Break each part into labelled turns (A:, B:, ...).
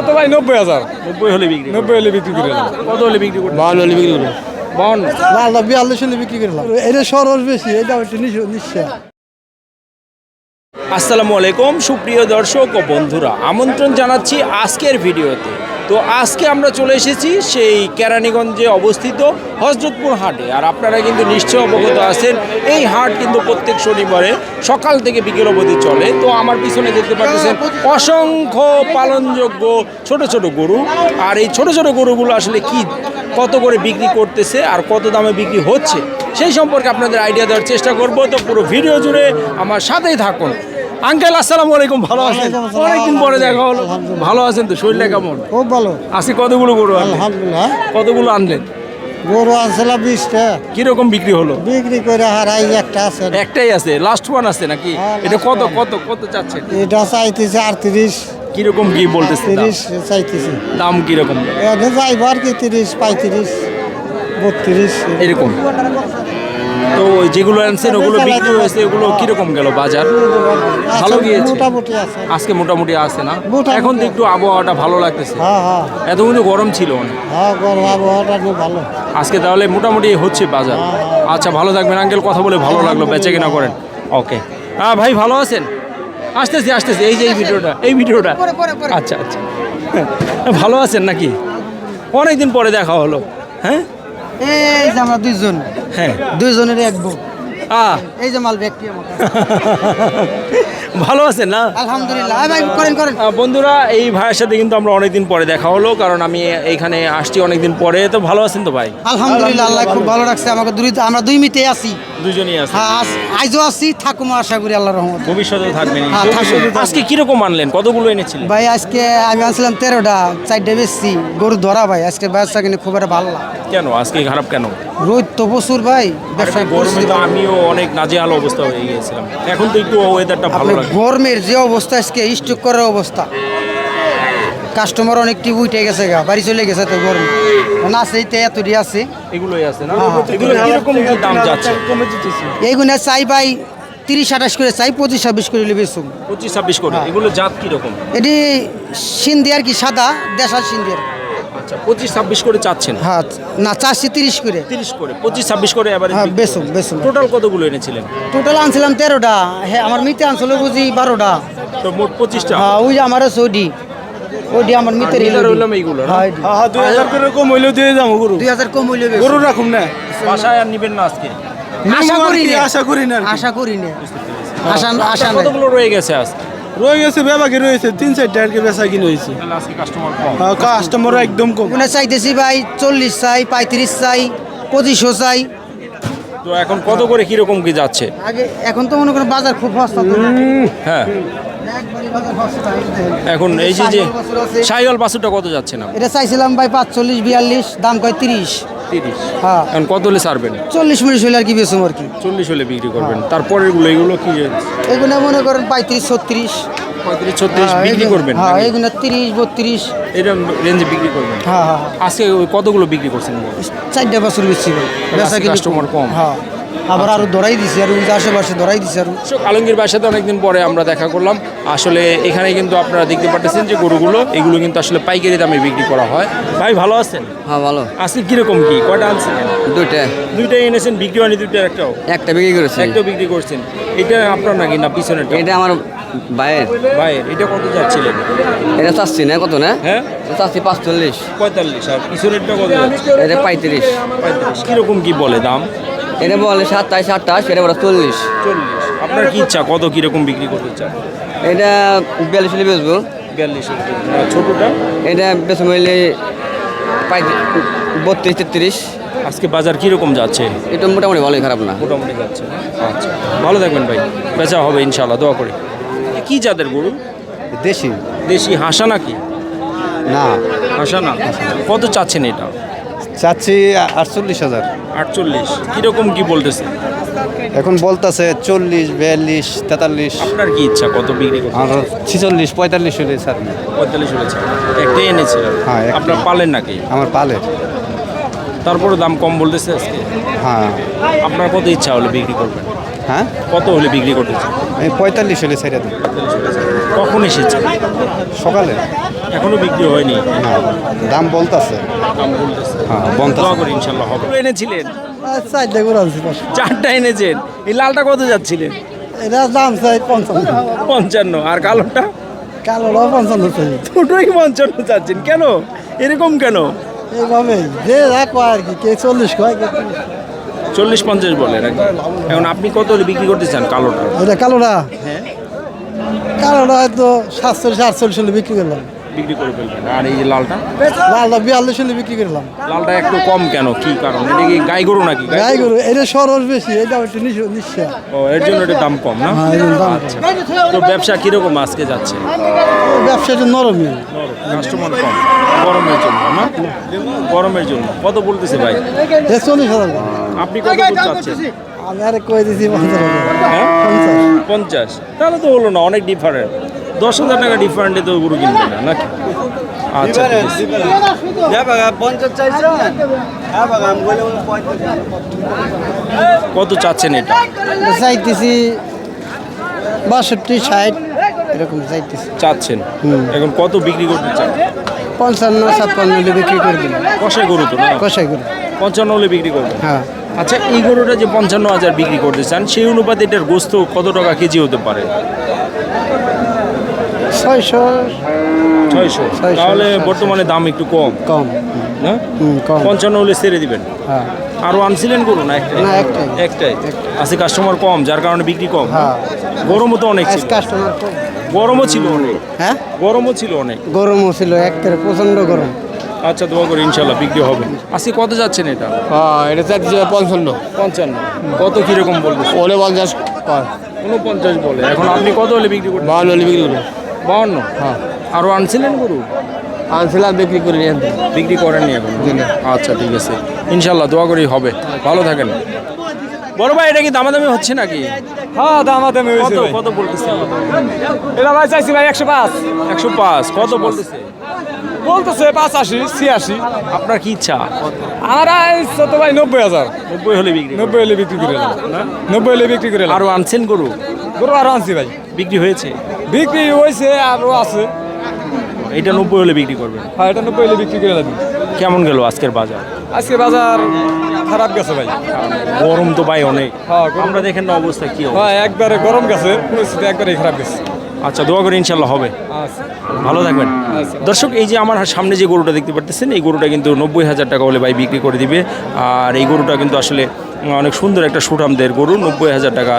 A: তো ভাই 90,000।
B: 90 হলে বিক্রি
A: 90 হলে বিক্রি করে দিলাম।
B: কত হলে বিক্রি করবেন?
A: 52 হলে বিক্রি করে
B: 52।
C: লালটা 42 হলে বিক্রি করলাম। এটা সরস বেশি, এটা একটু নিশ্চয়।
B: আসসালামু আলাইকুম সুপ্রিয় দর্শক ও বন্ধুরা, আমন্ত্রণ জানাচ্ছি আজকের ভিডিওতে। তো আজকে আমরা চলে এসেছি সেই কেরানীগঞ্জে অবস্থিত হযরতপুর হাটে। আর আপনারা কিন্তু নিশ্চয় অবগত আছেন, এই হাট কিন্তু প্রত্যেক শনিবারে সকাল থেকে বিকেল অবধি চলে। তো আমার পিছনে দেখতে পাচ্ছেন অসংখ্য পালনযোগ্য ছোট ছোট গরু। আর এই ছোট ছোট গরুগুলো আসলে কি কত করে বিক্রি করতেছে আর কত দামে বিক্রি হচ্ছে সেই সম্পর্কে আপনাদের আইডিয়া দেওয়ার চেষ্টা করব। তো পুরো ভিডিও জুড়ে আমার সাথেই থাকুন। আঙ্কেল আসসালামু আলাইকুম, ভালো আছেন? অনেকদিন পরে দেখা হলো। ভালো আছেন তো? শরীরটা কেমন?
C: খুব ভালো,
B: আজকে কতগুলো গরু আনলেন?
C: আলহামদুলিল্লাহ।
B: কতগুলো আনলেন?
C: গরু আনছিলাম 20টা,
B: কিরকম বিক্রি হলো?
C: বিক্রি করে হারাই একটা আছে।
B: একটাই আছে, লাস্ট ওয়ান আছে নাকি?
C: হ্যাঁ,
B: এটা
C: last
B: কত
C: one।
B: কত কত চাচ্ছেন?
C: এটা চাইতেছে 38,
B: কিরকম কি বলতেছে?
C: 30 চাইতেছে।
B: দাম কিরকম
C: এটা যাইব আর কি 30, 35, 32
B: এরকম? তো ওই যেগুলো আনছেন ওগুলো বিক্রি হয়েছে, ওগুলো কিরকম গেল বাজার? ভালো গিয়েছে
C: মোটামুটি আছে।
B: আজকে মোটামুটি আছে না?
C: মোটামুটি
B: এখন তো একটু আবহাওয়াটা ভালো লাগতেছে।
C: হ্যাঁ হ্যাঁ
B: এত কিন্তু গরম ছিল অনেক।
C: হ্যাঁ, গরম আবহাওয়াটা খুব ভালো।
B: আজকে তাহলে মোটামুটি হচ্ছে বাজার। আচ্ছা, ভালো থাকবেন আঙ্কেল, কথা বলে ভালো লাগলো। বেচে কিনা করেন। ওকে। হ্যাঁ ভাই, ভালো আছেন? আসতেছি আসতেছি, এই যে এই ভিডিওটা আচ্ছা আচ্ছা। ভালো আছেন নাকি? অনেকদিন পরে দেখা হলো। হ্যাঁ
C: এই যে আমরা দুইজন,
B: হ্যাঁ,
C: দুইজনের এক বউ। এই যে মাল ব্যক্তি আমার।
B: ভালো আছেন না?
C: আলহামদুলিল্লাহ। ভাই করেন করেন।
B: বন্ধুরা, এই ভাইয়ের সাথে কিন্তু আমরা অনেকদিন পরে দেখা হলো, কারণ আমি এইখানে আসছি অনেকদিন পরে। তো ভালো আছেন তো ভাই?
C: আলহামদুলিল্লাহ, আল্লাহ খুব ভালো রাখছে আমাকে। আমরা দুই মিতে আছি।
B: দুজনেই আছে।
C: হ্যাঁ, আইজও আছি, থাকুমো আশা করি আল্লাহর রহমত।
B: ভবিষ্যতেও থাকবেন।
C: হ্যাঁ, থাকবো।
B: আজকে কিরকম আনলেন? কতগুলো এনেছিলেন?
C: ভাই আজকে আমি আনছিলাম 13টা, 4টা বেশি গরু ধরা। ভাই আজকে ব্যবসা কিনে খুব একটা ভালো লাগে।
B: কেন আজকে খারাপ কেন?
C: রোদ তো প্রচুর ভাই, ব্যবসায়
B: গরমে তো আমিও অনেক নাজেহাল অবস্থা হয়ে গিয়েছিলাম। এখন তো একটু ওয়েদারটা ভালো লাগে।
C: গরমের যে অবস্থা, আজকে স্টক করার অবস্থা। কাস্টমার অনেকটি উঠে গেছে গা, বাড়ি চলে গেছে তো গরম না। সেইতে এতটি আছে,
B: এগুলোই আছে না?
C: হ্যাঁ।
B: এগুলো কিরকম কি দাম যাচ্ছে?
C: এইগুলো চাই ভাই 30-28 করে চাই, 25-26 করে বেচুম।
B: 25-26 করে। এগুলো জাত কিরকম?
C: এটি সিন্ধি আর কি, সাদা দেশাল সিন্ধি।
B: আচ্ছা, 25-26 করে চাচ্ছেন?
C: হ্যাঁ, না চাচ্ছি 30 করে।
B: 30 করে, 25-26 করে এবারে।
C: হ্যাঁ, বেচুম।
B: টোটাল কতগুলো এনেছিলেন?
C: টোটাল আনছিলাম 13টা। হ্যাঁ, আমার মিতে আনছিল বুঝি 12টা।
B: তো মোট 25টা।
C: হ্যাঁ, ওই যে আমারও সৌদি, ওইটি আমার মিতের
B: হইলাম এইগুলো না?
C: হ্যাঁ,
A: 2000 করে কম হইলেও দিয়ে যাবো গরু।
C: 2000 কম হইলে
A: গরু রাখুন না।
B: বাসায় আর নিবেন না আজকে?
C: আশা করি না।
A: আশা করি না।
C: আশা করি না। আশা নাই।
B: কতগুলো রয়ে গেছে আজকে?
A: রয়ে গেছে বেবাকি রয়েছে 3-4টা আর কি বেচা কিনে হয়েছে।
B: তাহলে আজকে কাস্টমার কম।
A: কাস্টমার একদম কম।
C: মনে চাইতেছি ভাই 40 চাই, 35 চাই, 2500 চাই।
B: তো এখন কত করে কিরকম কি যাচ্ছে?
C: আগে এখন তো মনে করেন বাজার খুব সস্তা তো।
B: হ্যাঁ,
C: একবারই বাজার সস্তা।
B: এখন এই যে
C: বছর আছে।
B: শাহিওয়াল বাছুরটা কত যাচ্ছে না?
C: এটা চাইছিলাম ভাই 45-42, দাম কয় 30।
B: 30।
C: হ্যাঁ,
B: এখন কত হলে ছাড়বেন?
C: 40 হইলে আর কি বেচুম আর কি।
B: 40 হলে বিক্রি করবেন। তারপরের গুলো এগুলো কি?
C: এগুলো মনে করেন 35-36।
B: 35-36 বিক্রি করবেন?
C: হ্যাঁ, এগুলো 30-32।
B: এরকম রেঞ্জে বিক্রি করবেন?
C: হ্যাঁ হ্যাঁ,
B: আজকে ওই কতগুলো বিক্রি করছেন?
C: 4টা বছর বেশি ভাই। বেচা কিনে
B: কাস্টমার কম।
C: হ্যাঁ, আবার আরো ধরাই দিছি, আর ওই যে আশেপাশে ধরাই দিছি আরো।
B: আলমগীর ভাইয়ের সাথে অনেকদিন পরে আমরা দেখা করলাম। আসলে এখানে কিন্তু আপনারা দেখতে পাচ্ছেন যে গরুগুলো এগুলো কিন্তু আসলে পাইকারি দামে বিক্রি করা হয়। ভাই ভালো আছেন?
D: হ্যাঁ ভালো।
B: আজকে কিরকম কি কয়টা আনছেন?
D: দুইটা।
B: দুইটাই এনেছেন, বিক্রি হয়নি দুইটার একটাও?
D: একটা বিক্রি করেছি।
B: একটাও বিক্রি করছেন। এটা আপনার নাকি না পিছনেরটা?
D: এটা আমার ভাইয়ের।
B: ভাইয়ের। এটা কত যাচ্ছিলেন?
D: এটা চাচ্ছি না কত না?
B: হ্যাঁ,
D: চাচ্ছি 45।
B: 45। আর পিছনেরটা কত যাচ্ছে?
D: এটা 35।
B: 35। কিরকম কি বলে দাম?
D: এটা বলে 27, 28, এটা বলে 40।
B: 40। আপনার কি ইচ্ছা কত কিরকম বিক্রি করতে চান?
D: এটা 42 হলে বেচবো।
B: 42। ছোটটা?
D: এটা বেচবো হইলে 32, 33।
B: আজকে বাজার কিরকম যাচ্ছে?
D: এটা মোটামুটি ভালোই, খারাপ না।
B: মোটামুটি যাচ্ছে। আচ্ছা, ভালো থাকবেন ভাই, বেচা হবে ইনশাল্লাহ, দোয়া করি। কি জাতের গরু?
A: দেশি
B: দেশি হাসা নাকি?
A: না,
B: হাসা না। কত চাচ্ছেন এটা?
A: চাচ্ছি 48,000।
B: 48। কিরকম কি বলতেছে?
A: এখন বলতেছে 40, 42, 43।
B: আপনার কি ইচ্ছা কত বিক্রি করতে?
A: আর 46, 45 হলে স্যার।
B: 45 হয়েছে। একটাই এনেছিলেন?
A: হ্যাঁ, একটাই।
B: আপনার পালেন নাকি?
A: আমার পালের।
B: তারপরে দাম কম বলতেছে আজকে।
A: হ্যাঁ
B: আপনার কত ইচ্ছা হলে বিক্রি করবেন?
A: হ্যাঁ,
B: কত হলে বিক্রি করতে চান?
A: এই 45 হলে ছেড়ে দেন।
B: 45 হলে। কখন এসেছে?
A: সকালে।
B: এখনো বিক্রি হয়নি,
A: না দাম বলতাছে।
B: দাম বলতেছে।
A: হ্যাঁ
B: দোয়া
A: বলতাছে।
B: করি ইনশাল্লাহ হবে। এনেছিলেন
C: চারটে করে আনছি পাঁচশো।
B: 4টা এনেছেন। এই লালটা কত যাচ্ছিলেন?
C: এটা দাম চাই 55,
B: 55। আর কালোটা?
C: কালোটাও 55 চাই।
B: দুটোই 55 চাচ্ছেন কেন? এরকম কেন?
C: এইভাবেই যে যা কয় আর কি, কে 40 কয়, কে 30।
B: 40-50 বলে নাকি? এখন আপনি কত হলে বিক্রি করতে চান কালোটা?
C: এটা কালোটা,
B: হ্যাঁ
C: কালোটা হয়তো 47-48 হলে বিক্রি করলাম।
B: বিক্রি করে ফেলবেন। আর এই যে লালটা?
C: লালটা 42 হলে বিক্রি করলাম।
B: লালটা একটু কম কেন? কি কারণ? এটা কি গাই গরু নাকি?
C: গাই গরু, এটা সরস বেশি, এটা একটু নিঃশ্বাস।
B: ও, এর জন্য এটা দাম কম না?
C: হ্যাঁ, এর জন্য দাম কম।
B: আচ্ছা। তো ব্যবসা কিরকম আজকে যাচ্ছে?
C: ব্যবসাটা নরমই।
B: কাস্টমার কম গরমের জন্য না? গরমের জন্য কত বলতেছে ভাই?
C: 40,000।
B: আপনি কত বলতে চাচ্ছেন?
C: আমি আরে কই দিছি 50,000।
B: হ্যাঁ
C: 50।
B: 50। তাহলে তো হলো না, অনেক ডিফারেন্ট। 10,000 টাকা ডিফারেন্টে তো গরু কিনবে না নাকি? আচ্ছা ঠিক আছে। কত চাচ্ছেন এটা?
C: চাইতেছি 62, 60 এরকম চাইতেছি।
B: চাচ্ছেন এখন কত বিক্রি করতে চান?
C: 55-56 হলে বিক্রি করে দিলাম।
B: কষাই গরু তো না?
C: কষাই করে।
B: 55 হলে বিক্রি করবেন।
C: হ্যাঁ,
B: আচ্ছা, এই গরুটা যে 55,000 বিক্রি করতে চান, সেই অনুপাতে এটার গোস্ত কত টাকা কেজি হতে পারে?
C: 600
B: 600।
C: 600,
B: তাহলে
C: 600
B: বর্তমানে দাম একটু কম
C: কম।
B: না?
C: কম।
B: 55 হলে ছেড়ে দিবেন।
C: হ্যাঁ,
B: আরও আনছিলেন গরু না? একটাই
C: না, একটাই।
B: একটাই আছে। কাস্টমার কম যার কারণে বিক্রি কম।
C: হ্যাঁ।
B: গরমও তো অনেক
C: আজ
B: ছিল।
C: কাস্টমার কম।
B: গরমও ছিল অনেক।
C: হ্যাঁ,
B: গরমও ছিল অনেক।
C: গরমও ছিল, একেবারে প্রচন্ড গরম।
B: আচ্ছা, দোয়া করি ইনশাল্লাহ বিক্রি হবে। আজকে কত যাচ্ছেন এটা?
E: হ্যাঁ এটা চাইছে 55,
B: 55। কত কিরকম বলবো?
E: ওলে 50 কয়
B: 49 বলে। এখন আপনি কত হলে বিক্রি করবেন?
E: 52 হলে বিক্রি করবো।
B: 52।
E: হ্যাঁ
B: আরও আনছিলেন গরু?
E: আনছিলাম বিক্রি করে নিয়ে আনতে।
B: বিক্রি করেননি এখন? আচ্ছা ঠিক আছে, ইনশাল্লাহ দোয়া করি হবে। ভালো থাকেন। বড় ভাই, এটা কি দামাদামি হচ্ছে নাকি?
E: হ্যাঁ দামাদামি
B: কত কত বলতেছে?
E: এটা ভাই চাইছি ভাই 105
B: 105। কত বলতেছে?
E: বলতেছে 85, 86।
B: আপনার কি ইচ্ছা?
E: আমার ইচ্ছা তো ভাই 90,000।
B: 90 হলে বিক্রি
E: 90 হলে বিক্রি করে এলাম। 90 হলে বিক্রি করে এলাম।
B: আরও আনছেন গরু?
E: গরু আরো আনছি ভাই,
B: বিক্রি হয়েছে?
E: বিক্রি হয়েছে আরো আছে।
B: এটা 90 হলে বিক্রি করবেন।
E: হ্যাঁ এটা 90 হলে বিক্রি করে এলাম।
B: কেমন গেল আজকের বাজার?
E: আজকে বাজার খারাপ গেছে ভাই।
B: গরম তো ভাই অনেক।
E: হ্যাঁ, গরম।
B: আমরা দেখেন না অবস্থা কি হবে।
E: হ্যাঁ একবারে গরম গেছে, পরিস্থিতি একবারে খারাপ গেছে।
B: আচ্ছা, দোয়া করি ইনশাল্লাহ হবে।
E: আচ্ছা
B: ভালো থাকবেন।
E: আচ্ছা।
B: দর্শক, এই যে আমার সামনে যে গরুটা দেখতে পাচ্ছেন, এই গরুটা কিন্তু 90,000 টাকা হলে ভাই বিক্রি করে দিবে। আর এই গরুটা কিন্তু আসলে অনেক সুন্দর একটা সুঠামদের গরু। 90,000 টাকা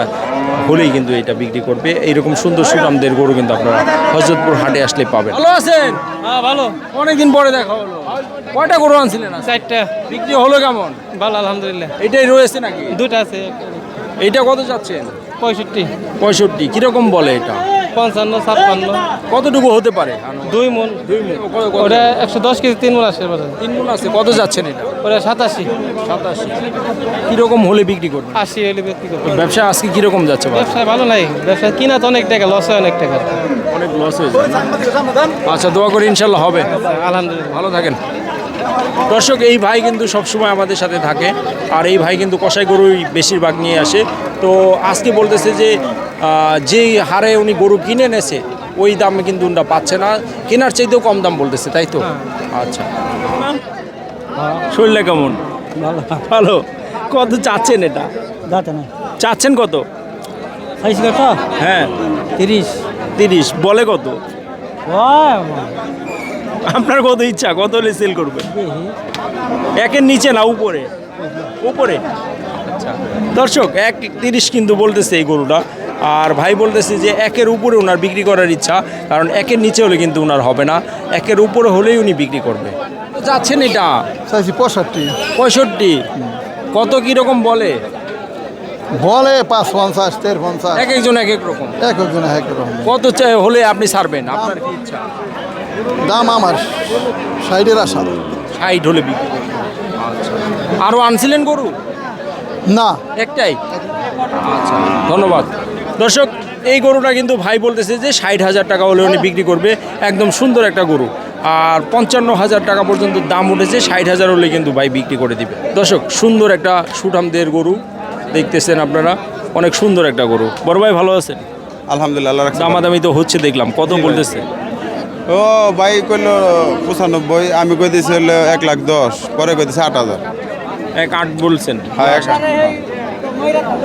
B: হলেই কিন্তু এটা বিক্রি করবে। এইরকম সুন্দর সুঠামদের গরু কিন্তু আপনারা হযরতপুর হাটে আসলে পাবেন। ভালো আছেন?
E: হ্যাঁ ভালো।
B: অনেকদিন পরে দেখা হলো। কয়টা গরু আনছিলেন?
E: 4টা।
B: বিক্রি হলো কেমন?
E: ভালো আলহামদুলিল্লাহ।
B: এটাই রয়েছে নাকি?
E: 2টা আছে।
B: এইটা কত যাচ্ছেন?
E: 65,
B: 65। কিরকম বলে এটা?
E: 55, 56,
B: কতটুকু হতে পারে?
E: 2 মন।
B: 2 মণ।
E: ওটা 110 কেজি 3 মন আসে বাজারে।
B: 3 মণ আছে। কত যাচ্ছেন এটা?
E: ওটা 87,
B: 87। কিরকম হলে বিক্রি করবেন?
E: 80 হলে বিক্রি করবো।
B: ব্যবসা আজকে কিরকম যাচ্ছে?
E: ব্যবসায় ভালো নাই, ব্যবসা কিনা তো অনেক টাকা, লস হয় অনেক টাকা।
B: অনেক লস হয়েছে। আচ্ছা, দোয়া করি ইনশাল্লাহ হবে।
E: আলহামদুলিল্লাহ।
B: ভালো থাকেন। দর্শক, এই ভাই কিন্তু সবসময় আমাদের সাথে থাকে। আর এই ভাই কিন্তু কষাই গরুই বেশিরভাগ নিয়ে আসে। তো আজকে বলতেছে যে যেই হারে উনি গরু কিনে নেছে ওই দামে কিন্তু উনটা পাচ্ছে না, কেনার চাইতেও কম দাম বলতেছে, তাই তো? আচ্ছা, শরীরটা কেমন? ভালো। কত চাচ্ছেন এটা?
C: যাতে না
B: চাচ্ছেন কত?
C: খাইছি কত?
B: হ্যাঁ
C: 30।
B: 30 বলে। কত আপনার কত ইচ্ছা? কত হলে সেল করবেন? একের নিচে না উপরে? উপরে। আচ্ছা দর্শক, 1.30 কিন্তু বলতেছে এই গরুটা। আর ভাই বলতেছে যে একের উপরে ওনার বিক্রি করার ইচ্ছা, কারণ একের নিচে হলে কিন্তু ওনার হবে না, একের উপরে হলেই উনি বিক্রি করবে। যাচ্ছেন এটা?
C: চাইছি 65।
B: 65। কত কীরকম বলে?
C: বলে 550, 53।
B: এক একজন এক এক রকম।
C: একজন একরকম
B: কত হলে আপনি ছাড়বেন? আপনার কি ইচ্ছা?
C: দাম আমার 60-এর আশা।
B: 60 হলে বিক্রি করবেন। আচ্ছা, আরও আনছিলেন গরু?
C: না,
B: একটাই। আচ্ছা, ধন্যবাদ। দর্শক, এই গরুটা কিন্তু ভাই বলতেছে যে 60,000 টাকা হলে উনি বিক্রি করবে। একদম সুন্দর একটা গরু। আর 55,000 টাকা পর্যন্ত দাম উঠেছে। 60,000 হলে কিন্তু ভাই বিক্রি করে দিবে। দর্শক, সুন্দর একটা সুঠামদের গরু দেখতেছেন আপনারা, অনেক সুন্দর একটা গরু। বড় ভাই ভালো আছেন?
A: আলহামদুলিল্লাহ, আল্লাহ রাখছে।
B: দামাদামি তো হচ্ছে দেখলাম, কত বলতেছে?
A: ও ভাই কইলো 95, আমি কই দিছি হলো 1,10,000, পরে কই দিছি 8,000।
B: 1,8 বলছেন।
A: হ্যাঁ, 1,8,000।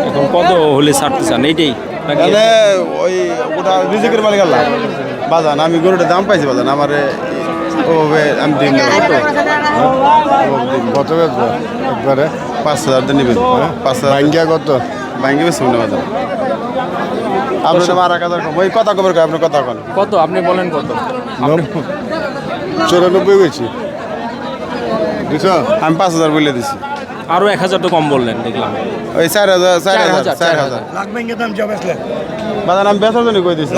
B: এখন কত হলে ছাড়তে চান এইটাই নাকি?
A: তাহলে ওই ওটা রিজিকের মালিক আল্লাহ বাজান, আমি গরুটার দাম পাইছি বাজান, আমারে ওভাবে আমি দিন
F: কত বেচবো একবারে?
A: 5,000 দিয়ে নেবেন। 5,000
F: ভাঙ্গিয়া কত?
A: ভাঙ্গি বেশি মনে বাজান। আপনার আর 1,000 কম, ওই কথা কবের আপনার কথা কন।
B: কত আপনি বলেন কত?
F: 94 গেছি বুঝছো?
A: আমি 5,000 বলে দিছি।
B: আরো 1,000 তো কম বললেন দেখলাম।
A: ওই 4,000
B: 4,000
A: 4,000 বাজান, আমি বেচার জন্য কই দিছি।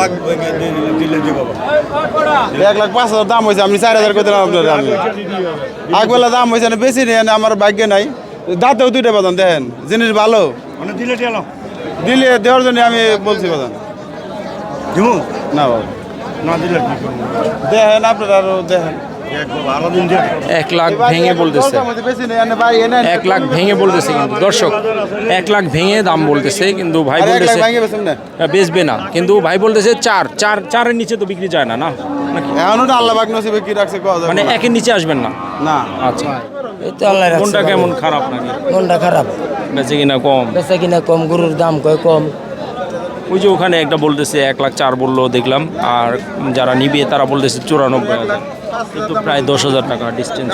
A: 1,05,000 দাম হয়েছে, আপনি 4,000 করে দিলাম আপনার। আমি আগবেলা দাম হয়েছে না, বেশি নেই, আমার ভাগ্যে নাই। দাঁতেও 2টা বাজান, দেখেন জিনিস ভালো দিলে দেওয়ার জন্য আমি বলছি বাজান। না বাবা, দেখেন আপনারা আরো দেখেন।
B: 1 লাখ ভেঙে বলতেছে,
A: বেশি নেই আনে ভাই, এনে
B: 1 লাখ ভেঙে বলতেছে কিন্তু দর্শক, 1 লাখ ভেঙে দাম বলতেছে কিন্তু ভাই
A: 1 লাখ
B: বলতেছে
A: ভাঙে বেছেন না।
B: বেচবে না, কিন্তু ভাই বলতেছে 4 নিচে তো বিক্রি যায় না না নাকি?
A: এখনো তো আল্লাহ বাক নসিবে কি রাখছে কোয়া যাবে
B: মানে
A: না।
B: 1-এর নিচে আসবেন না।
A: না
B: আচ্ছা,
G: এই তো আল্লাহ রাখছে
B: কোনটা
G: ভালো।
B: কেমন খারাপ নাকি?
G: মনটা খারাপ,
B: বেচে কিনা কম?
G: বেচা কিনা কম, গরুর দাম কয় কম।
B: ওই যে ওখানে একটা বলতেছে 1,04,000 বললো দেখলাম, আর যারা নিবে তারা বলতেছে 94,000, কিন্তু প্রায় 10,000 টাকা ডিস্টেন্স।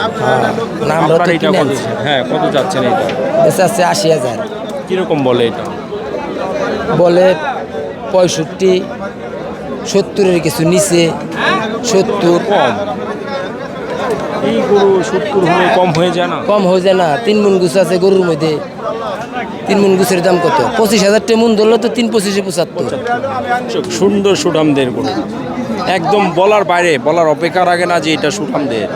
G: না, আমরা তো
B: আপনার এটা
G: কিনে
B: কত?
G: আনছি।
B: হ্যাঁ, কত যাচ্ছেন এটা?
G: বেচা আছে 80,000,
B: কিরকম বলে এটা?
G: বলে 65, 70-এর কিছু নিচে, 70
B: কম। এই গরু 70 হলে কম হয়ে যায় না?
G: কম হয়ে যায় না। 3 মন গুছ আছে গরুর মধ্যে, 3 মন গুছের দাম কত? 25,000 টাকা মন ধরলে তো 3-25-এ 75।
B: সুন্দর সুঠামদের গরু, একদম বলার বাইরে, বলার অপেক্ষার আগে না যে এটা সুঠামদের।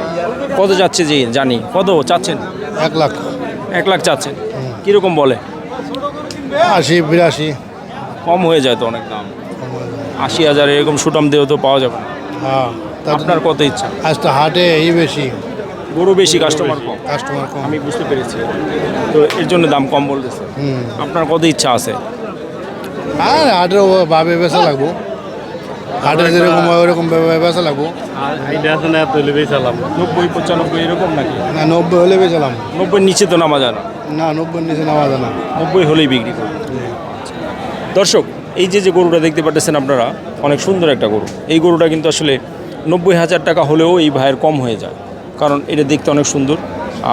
B: কত যাচ্ছে যে জানি, কত চাচ্ছেন?
F: 1 লাখ
B: 1 লাখ চাচ্ছেন, কিরকম বলে?
F: 80 82।
B: কম হয়ে যায় তো অনেক দাম। 80,000 এরকম সুঠাম দেহ তো পাওয়া যাবে না।
F: হ্যাঁ,
B: আপনার কত ইচ্ছা?
F: আজ তো হাটে এই বেশি
B: গরু বেশি, কাস্টমার কম।
F: কাস্টমার কম।
B: আমি বুঝতে পেরেছি, তো এর জন্য দাম কম বলতেছে। আপনার কত ইচ্ছা আছে?
F: আর হাটে ভাবে বেচা লাগবো, হাটে যেরকম হয় ওরকম ভাবে বেচা লাগবো।
B: 90-95 এরকম নাকি?
F: না 90 হলে বেচালাম।
B: 90 নিচে তো নামা যায় না।
F: না 90 নিচে নামা যায় না।
B: 90 হলেই বিক্রি করবে। দর্শক, এই যে গরুটা দেখতে পাচ্ছেন আপনারা, অনেক সুন্দর একটা গরু। এই গরুটা কিন্তু আসলে 90,000 টাকা হলেও এই ভাইয়ের কম হয়ে যায়, কারণ এটা দেখতে অনেক সুন্দর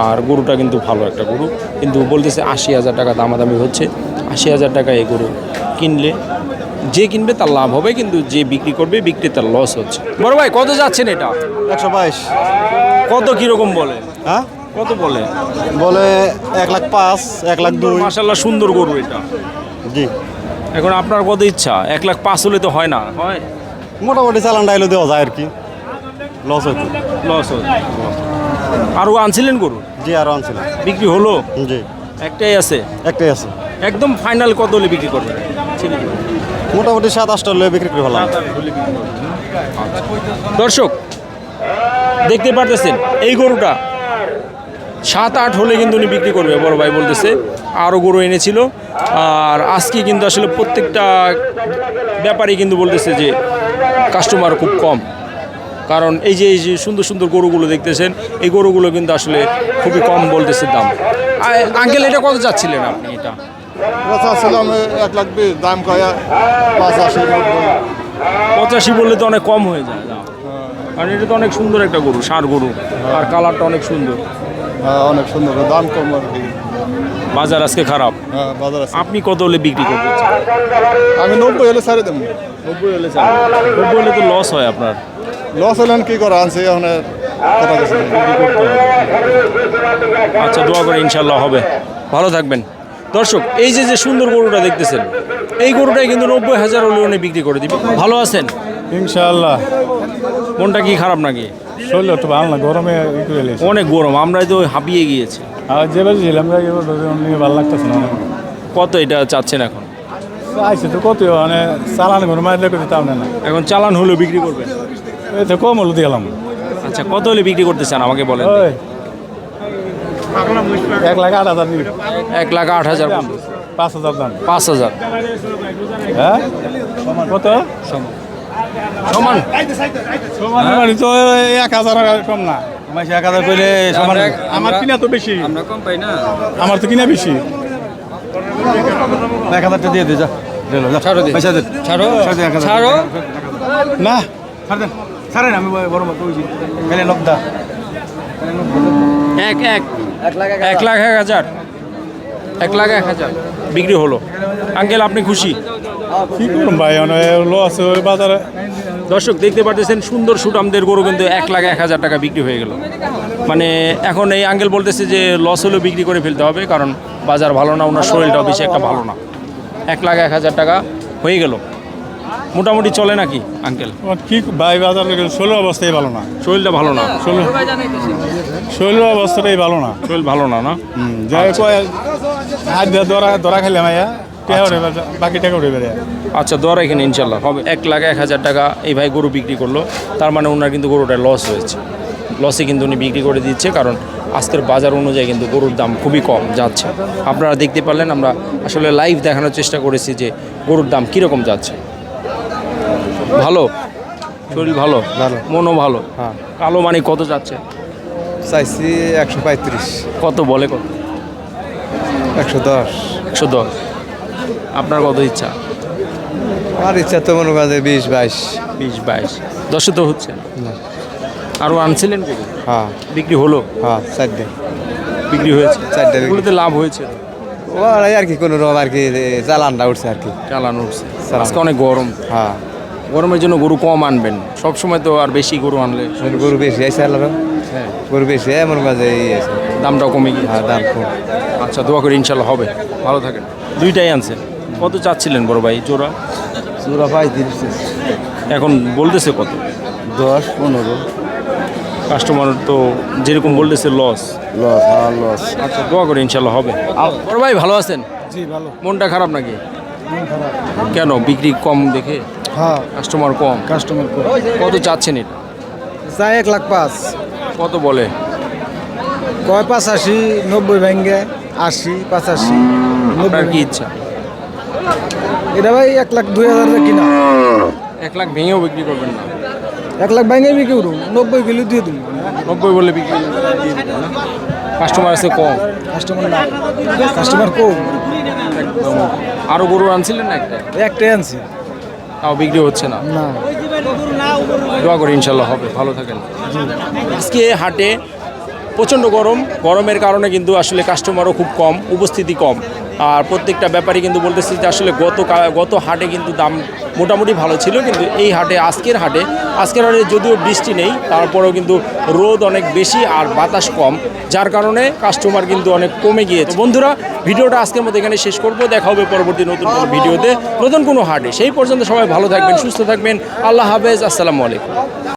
B: আর গরুটা কিন্তু ভালো একটা গরু। কিন্তু বলতেছে 80,000 টাকা দামাদামি হচ্ছে। 80,000 টাকা এই গরু কিনলে যে কিনবে তার লাভ হবে, কিন্তু যে বিক্রি করবে বিক্রেতার লস হচ্ছে। বড় ভাই, কত যাচ্ছেন এটা?
A: 122।
B: কত কিরকম বলে?
A: হ্যাঁ,
B: কত বলে?
A: বলে 1,05,000, 1,02,000।
B: মাশাআল্লাহ, সুন্দর গরু এটা।
A: জি,
B: এখন আপনার কত ইচ্ছা? 1,05,000 হলে তো হয় না? হয়,
A: মোটামুটি চালান ডাইলে দেওয়া যায় আর কি, লস হইতো।
B: লস হয়। আরও আনছিলেন গরু?
A: জি, আরো আনছিলাম।
B: বিক্রি হলো?
A: জি,
B: একটাই আছে।
A: একটাই আছে।
B: একদম ফাইনাল কত হলে বিক্রি করবেন?
A: মোটামুটি 7-8টা হলে বিক্রি করে ফেলাম।
B: দর্শক, দেখতে পারতেছেন এই গরুটা 7-8 হলে কিন্তু উনি বিক্রি করবে, বড় ভাই বলতেছে। আরও গরু এনেছিল, আর আজকে কিন্তু আসলে প্রত্যেকটা ব্যাপারই কিন্তু বলতেছে যে কাস্টমার খুব কম, কারণ এই যে সুন্দর সুন্দর গরুগুলো দেখতেছেন, এই গরুগুলো কিন্তু আসলে খুবই কম বলতেছে দাম। আঙ্কেল, এটা কত যাচ্ছিলেন আপনি? এটা
F: চাচ্ছিলাম 1,20,000, দাম কয় 85 90।
B: 85 বললে তো অনেক কম হয়ে যায় দাম, কারণ এটা তো অনেক সুন্দর একটা গরু, ষাঁড় গরু, আর কালারটা অনেক সুন্দর।
F: হ্যাঁ, অনেক সুন্দর, দাম কম আর কি।
B: বাজার আজকে খারাপ।
F: হ্যাঁ, বাজার আছে।
B: আপনি কত হলে বিক্রি করতে চান?
F: আমি 90 হলে ছাড়ে দেবো।
B: 90 হলে চান? 90 হলে তো লস হয় আপনার।
F: লস হলেন কি করা আনছে এখন কথা কিছু নেই।
B: আচ্ছা, দোয়া করে ইনশাল্লাহ হবে। ভালো থাকবেন। দর্শক, এই যে সুন্দর গরুটা দেখতেছেন, এই গরুটাই কিন্তু 90,000 হলে উনি বিক্রি করে দিবে। ভালো আছেন?
H: ইনশাআল্লাহ।
B: মনটা কি খারাপ নাকি?
H: শরীর একটু ভালো না, গরমে
B: অনেক গরম, আমরাই তো হাঁপিয়ে গিয়েছি।
H: আর যে বেশিলাম ভালো লাগতেছে না।
B: কত এটা চাচ্ছেন এখন?
H: আইসে তো কত মানে চালান ঘর মারলে কত তাও না।
B: এখন চালান হলেও বিক্রি করবেন?
H: এই তো কম হলো দিলাম।
B: আচ্ছা, কত হলে বিক্রি করতে চান আমাকে বলেন।
H: ওই 1,08,000 দিবি।
B: 1,08,000।
H: 5,000 দাম।
B: 5,000।
H: হ্যাঁ, কত?
B: সমান
H: মানে তো 1000 কম না মাসে 1000 কইলে সমান আমার কিনা তো বেশি
D: আমরা কম পাই না।
H: আমার তো কিনা বেশি 1000 টা দিয়ে দে যা
D: ছাড়ো দে।
H: পয়সা দে
D: ছাড়ো।
H: 1000
D: ছাড়ো।
H: না ছাড় দেন ছাড়েন আমি বড় মত কইছি খালি লোক দা
B: এক 1,01,000 1,01,000 বিক্রি হলো। আঙ্কেল আপনি খুশি?
H: কি করুম ভাই অনেক লস ওই বাজারে
B: দর্শক দেখতে পারতেছেন সুন্দর সুটামদের গরু কিন্তু 1,01,000 টাকা বিক্রি হয়ে গেল। মানে এখন এই আঙ্কেল বলতেছে যে লস হলেও বিক্রি করে ফেলতে হবে, কারণ বাজার ভালো না, ওনার শরীরটাও বেশি একটা ভালো না। 1,01,000 টাকা হয়ে গেল। মোটামুটি চলে নাকি আঙ্কেল?
H: কি ভাই বাজার ষোলো অবস্থাই ভালো না
B: শরীরটা ভালো না?
H: ষোলো অবস্থাটাই ভালো না
B: শরীর ভালো না না?
H: যাই কয় হাত দিয়ে ধরা খেলে মাইয়া বাকি টাকা উঠে বেড়ে
B: আচ্ছা দর এখানে ইনশাল্লাহ হবে। 1,01,000 টাকা এই ভাই গরু বিক্রি করলো, তার মানে ওনার কিন্তু গরুটা লস হয়েছে। লসে কিন্তু উনি বিক্রি করে দিচ্ছে, কারণ আজকের বাজার অনুযায়ী কিন্তু গরুর দাম খুবই কম যাচ্ছে। আপনারা দেখতে পারলেন, আমরা আসলে লাইভ দেখানোর চেষ্টা করেছি যে গরুর দাম কীরকম যাচ্ছে। ভালো শরীর ভালো, মনও ভালো।
A: হ্যাঁ
B: কালো মানে কত যাচ্ছে?
A: চাইছি 135,
B: কত বলে? কত?
A: 110।
B: 110। আপনার কত ইচ্ছা?
A: আমার ইচ্ছা তো মনে করেন 20-22।
B: 20-22। 10 তো হচ্ছে না। আরও আনছিলেন গরু?
A: হ্যাঁ
B: বিক্রি হলো?
A: হ্যাঁ 4টে
B: বিক্রি হয়েছে?
A: 4টে
B: এগুলোতে লাভ হয়েছে?
A: ও আর কি কোনো রকম আর কি চালানটা উঠছে আর কি।
B: চালানো উঠছে।
A: চালানো।
B: আজকে অনেক গরম,
A: হ্যাঁ
B: গরমের জন্য গরু কম আনবেন। সব সময় তো আর বেশি গরু আনলে
A: গরু বেশি আছে আলাদা।
B: হ্যাঁ
A: গরু বেশি মনে করেন এই আছে।
B: দামটাও কমে গিয়ে।
A: হ্যাঁ দাম কম।
B: আচ্ছা দোয়া করি ইনশাল্লাহ হবে। ভালো থাকেন। দুইটাই আনছেন। কত চাচ্ছিলেন বড় ভাই জোড়া?
A: জোড়া 35।
B: এখন বলতেছে কত?
A: 10-15।
B: কাস্টমার তো যেরকম বলতেছে লস।
A: লস।
B: আচ্ছা দোয়া করি ইনশাল্লাহ হবে। বড় ভাই ভালো আছেন?
H: জি ভালো
B: মনটা খারাপ নাকি? কেন? বিক্রি কম দেখে?
H: হ্যাঁ
B: কাস্টমার কম?
H: কাস্টমার
B: কত চাচ্ছেন এটা?
C: চাই 1,05,000।
B: কত বলে?
C: কয় 85, 90 ভেঙ্গে 80, 85,
B: আপনার কি ইচ্ছা?
C: এটা ভাই 1,02,000 কিনা।
B: 1 লাখ ভেঙেও বিক্রি করবেন না?
C: 1,00,000 ভেঙে বিক্রি করুন, 90 কিলো দিয়ে দিন।
B: 90 বলে বিক্রি দিয়ে দিবেন না? কাস্টমার আছে কম?
C: কাস্টমার কম।
B: আরও গরু আনছিলেন না একটা?
C: একটাই আনছি
B: তাও বিক্রি হচ্ছে না?
C: না।
B: দোয়া করি ইনশাল্লাহ হবে। ভালো থাকেন। আজকে হাটে প্রচণ্ড গরমের কারণে কিন্তু আসলে কাস্টমারও খুব কম, উপস্থিতি কম। আর প্রত্যেকটা ব্যাপারই কিন্তু বলতেছি যে আসলে গত হাটে কিন্তু দাম মোটামুটি ভালো ছিল, কিন্তু এই হাটে আজকের হাটে যদিও বৃষ্টি নেই, তারপরেও কিন্তু রোদ অনেক বেশি আর বাতাস কম, যার কারণে কাস্টমার কিন্তু অনেক কমে গিয়েছে। বন্ধুরা ভিডিওটা আজকের মতো এখানে শেষ করব। দেখা হবে পরবর্তী নতুন কোনো ভিডিওতে, নতুন কোনো হাটে। সেই পর্যন্ত সবাই ভালো থাকবেন, সুস্থ থাকবেন। আল্লাহ হাফেজ, আসসালামু আলাইকুম।